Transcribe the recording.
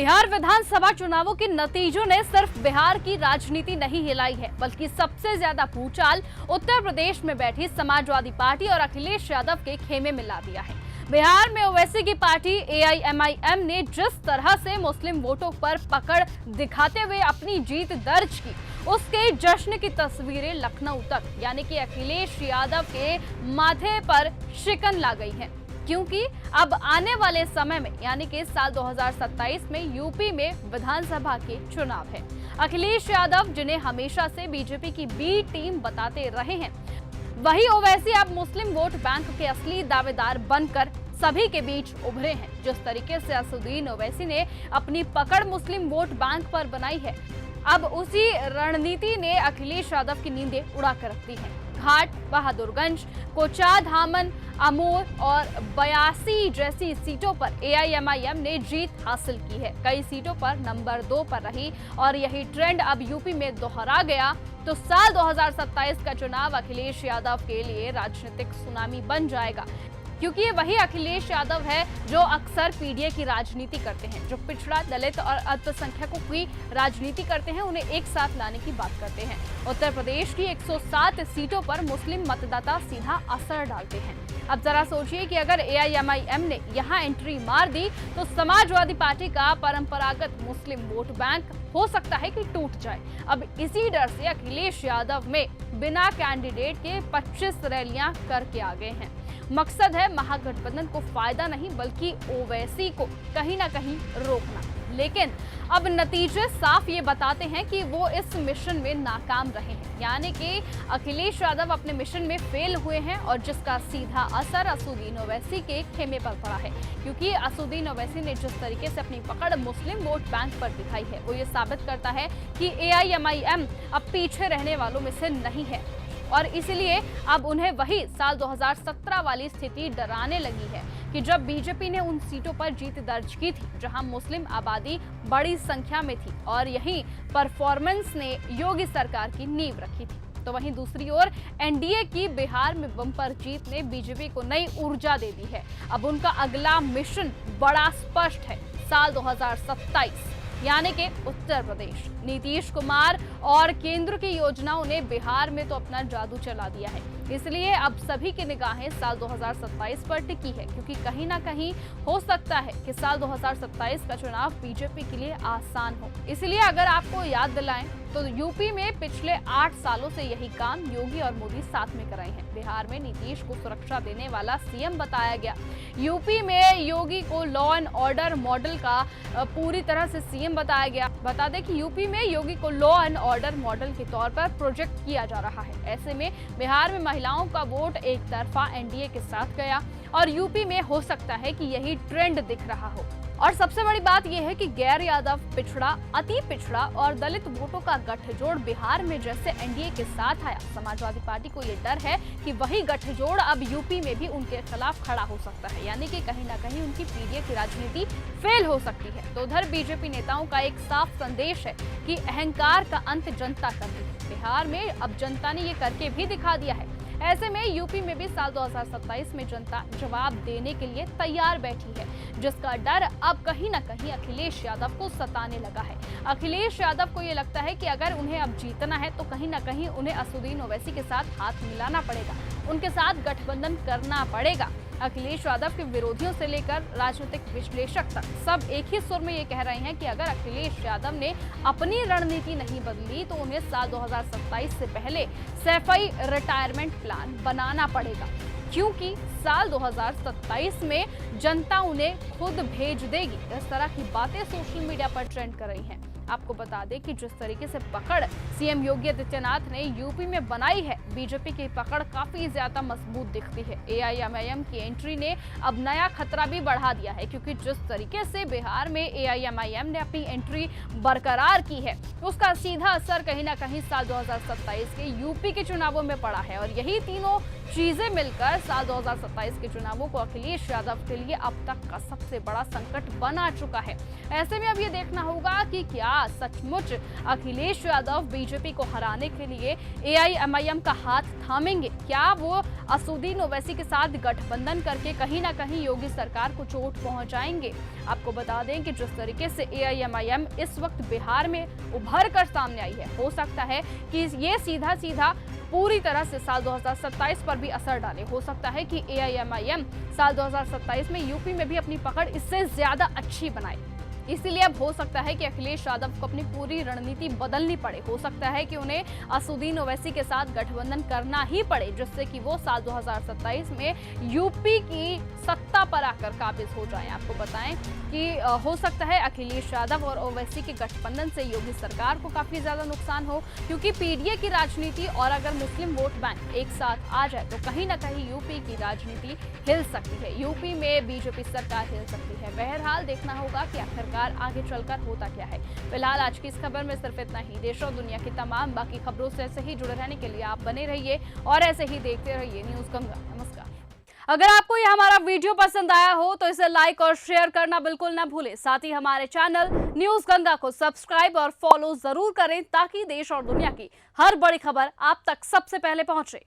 बिहार विधानसभा चुनावों के नतीजों ने सिर्फ बिहार की राजनीति नहीं हिलाई है, बल्कि सबसे ज्यादा भूचाल उत्तर प्रदेश में बैठी समाजवादी पार्टी और अखिलेश यादव के खेमे में ला दिया है। बिहार में ओवैसी की पार्टी एआईएमआईएम ने जिस तरह से मुस्लिम वोटों पर पकड़ दिखाते हुए अपनी जीत दर्ज की, उसके जश्न की तस्वीरें लखनऊ तक यानी कि अखिलेश यादव के माथे पर शिकन ला गई हैं। क्योंकि अब आने वाले समय में यानी कि साल 2027 में यूपी में विधानसभा के चुनाव है। अखिलेश यादव, जिन्हें हमेशा से बीजेपी की बी टीम बताते रहे हैं, वही ओवैसी अब मुस्लिम वोट बैंक के असली दावेदार बनकर सभी के बीच उभरे हैं। जिस तरीके से असदुद्दीन ओवैसी ने अपनी पकड़ मुस्लिम वोट बैंक पर बनाई है, अब उसी रणनीति ने अखिलेश यादव की नींदें उड़ा कर रख दी है। घाट, बहादुरगंज, कोचा, धामन, अमोर और 82 जैसी सीटों पर एआईएमआईएम ने जीत हासिल की है। कई सीटों पर नंबर 2 पर रही और यही ट्रेंड अब यूपी में दोहरा गया तो साल 2027 का चुनाव अखिलेश यादव के लिए राजनीतिक सुनामी बन जाएगा। क्योंकि ये वही अखिलेश यादव है जो अक्सर पीडीए की राजनीति करते हैं, जो पिछड़ा, दलित और अल्पसंख्यकों की राजनीति करते हैं, उन्हें एक साथ लाने की बात करते हैं। उत्तर प्रदेश की 107 सीटों पर मुस्लिम मतदाता सीधा असर डालते हैं। अब जरा सोचिए कि अगर एआईएमआईएम ने यहाँ एंट्री मार दी तो समाजवादी पार्टी का परंपरागत मुस्लिम वोट बैंक हो सकता है कि टूट जाए। अब इसी डर से अखिलेश यादव में बिना कैंडिडेट के 25 रैलियां करके आ गए हैं। मकसद है महागठबंधन को फायदा नहीं बल्कि ओवैसी को कहीं ना कहीं रोकना। लेकिन अब नतीजे साफ ये बताते हैं कि वो इस मिशन में नाकाम रहे हैं, यानी कि अखिलेश यादव अपने मिशन में फेल हुए हैं और जिसका सीधा असर असदुद्दीन ओवैसी के खेमे पर पड़ा है। क्योंकि असदुद्दीन ओवैसी ने जिस तरीके से अपनी पकड़ मुस्लिम वोट बैंक पर दिखाई है, वो ये साबित करता है कि एआईएमआईएम अब पीछे रहने वालों में से नहीं है और इसलिए अब उन्हें वही साल 2017 वाली स्थिति डराने लगी है कि जब बीजेपी ने उन सीटों पर जीत दर्ज की थी जहां मुस्लिम आबादी बड़ी संख्या में थी और यही परफॉर्मेंस ने योगी सरकार की नींव रखी थी। तो वहीं दूसरी ओर एनडीए की बिहार में बम्पर जीत ने बीजेपी को नई ऊर्जा दे दी है। अब उनका अगला मिशन बड़ा स्पष्ट है, साल 2027 यानी कि उत्तर प्रदेश। नीतीश कुमार और केंद्र की योजनाओं ने बिहार में तो अपना जादू चला दिया है, इसलिए अब सभी की निगाहें साल 2027 पर टिकी है। क्योंकि कहीं ना कहीं हो सकता है कि साल 2027 का चुनाव बीजेपी के लिए आसान हो। इसलिए अगर आपको याद दिलाएं तो यूपी में पिछले 8 सालों से यही काम योगी और मोदी साथ में कर रहे हैं। बिहार में नीतीश को सुरक्षा देने वाला सीएम बताया गया, यूपी में योगी को लॉ एंड ऑर्डर मॉडल का पूरी तरह से सीएम बताया गया। बता दें कि यूपी में योगी को लॉ एंड ऑर्डर मॉडल के तौर पर प्रोजेक्ट किया जा रहा है। ऐसे में बिहार में महिलाओं का वोट एक तरफा एनडीए के साथ गया और यूपी में हो सकता है कि यही ट्रेंड दिख रहा हो। और सबसे बड़ी बात यह है कि गैर यादव, पिछड़ा, अति पिछड़ा और दलित वोटों का गठजोड़ बिहार में जैसे एनडीए के साथ आया, समाजवादी पार्टी को ये डर है कि वही गठजोड़ अब यूपी में भी उनके खिलाफ खड़ा हो सकता है, यानी कि कहीं ना कहीं उनकी पीडीए की राजनीति फेल हो सकती है। तो उधर बीजेपी नेताओं का एक साफ संदेश है कि अहंकार का अंत जनता कर रही है। बिहार में अब जनता ने ये करके भी दिखा दिया है। ऐसे में यूपी में भी साल 2027 में जनता जवाब देने के लिए तैयार बैठी है, जिसका डर अब कहीं ना कहीं अखिलेश यादव को सताने लगा है। अखिलेश यादव को ये लगता है कि अगर उन्हें अब जीतना है तो कहीं ना कहीं उन्हें असदुद्दीन ओवैसी के साथ हाथ मिलाना पड़ेगा, उनके साथ गठबंधन करना पड़ेगा। अखिलेश यादव के विरोधियों से लेकर राजनीतिक विश्लेषक तक सब एक ही सुर में ये कह रहे हैं कि अगर अखिलेश यादव ने अपनी रणनीति नहीं बदली तो उन्हें साल 2027 से पहले सैफई रिटायरमेंट प्लान बनाना पड़ेगा। क्योंकि साल 2027 में जनता उन्हें खुद भेज देगी। इस तरह की बातें सोशल मीडिया पर ट्रेंड कर रही हैं। आपको बता दें कि जिस तरीके से पकड़ सीएम योगी आदित्यनाथ ने यूपी में बनाई है, बीजेपी की पकड़ काफी ज्यादा मजबूत दिखती है। एआईएमआईएम की एंट्री ने अब नया खतरा भी बढ़ा दिया है, क्योंकि जिस तरीके से बिहार में एआईएमआईएम ने अपनी एंट्री बरकरार की है, उसका सीधा असर कहीं ना कहीं साल 2027 के यूपी के चुनावों में पड़ा है। और यही तीनों चीजें मिलकर साल 2027 के चुनावों को अखिलेश यादव के लिए अब तक का सबसे बड़ा संकट बना चुका है। ऐसे में अब ये देखना होगा कि क्या सचमुच अखिलेश यादव बीजेपी को हराने के लिए एआईएमआईएम का हाथ थामेंगे। क्या वो असदुद्दीन ओवैसी के साथ गठबंधन करके कहीं ना कहीं योगी सरकार को चोट पहुंचाएंगे। आपको बता दें कि जिस तरीके से एआईएमआईएम इस वक्त बिहार में उभर कर सामने आई है, हो सकता है कि ये सीधा सीधा पूरी तरह से साल 2027 पर भी असर डाले। हो सकता है कि एआईएमआईएम साल 2027 में यूपी में भी अपनी पकड़ इससे ज्यादा अच्छी बनाए। इसीलिए अब हो सकता है कि अखिलेश यादव को अपनी पूरी रणनीति बदलनी पड़े। हो सकता है कि उन्हें असदुद्दीन ओवैसी के साथ गठबंधन करना ही पड़े, जिससे कि वो साल 2027 में यूपी की सत्ता पर आकर काबिज हो जाएं। आपको बताएं कि हो सकता है अखिलेश यादव और ओवैसी के गठबंधन से योगी सरकार को काफी ज्यादा नुकसान हो, क्योंकि पीडीए की राजनीति और अगर मुस्लिम वोट बैंक एक साथ आ जाए तो कहीं ना कहीं यूपी की राजनीति हिल सकती है। यूपी में बीजेपी सरकार हिल सकती है। बहरहाल देखना होगा कि आखिरकार आगे चलकर होता क्या है। फिलहाल आज की इस खबर में सिर्फ इतना ही। देश और दुनिया की तमाम बाकी खबरों से ऐसे ही जुड़े रहने के लिए आप बने रहिए और ऐसे ही देखते रहिए न्यूज़ गंगा। नमस्कार। अगर आपको यह हमारा वीडियो पसंद आया हो तो इसे लाइक और शेयर करना बिल्कुल ना भूलें। साथ ही हमारे चैनल न्यूज़ गंगा को सब्सक्राइब और फॉलो जरूर करें, ताकि देश और दुनिया की हर बड़ी खबर आप तक सबसे पहले पहुंचे।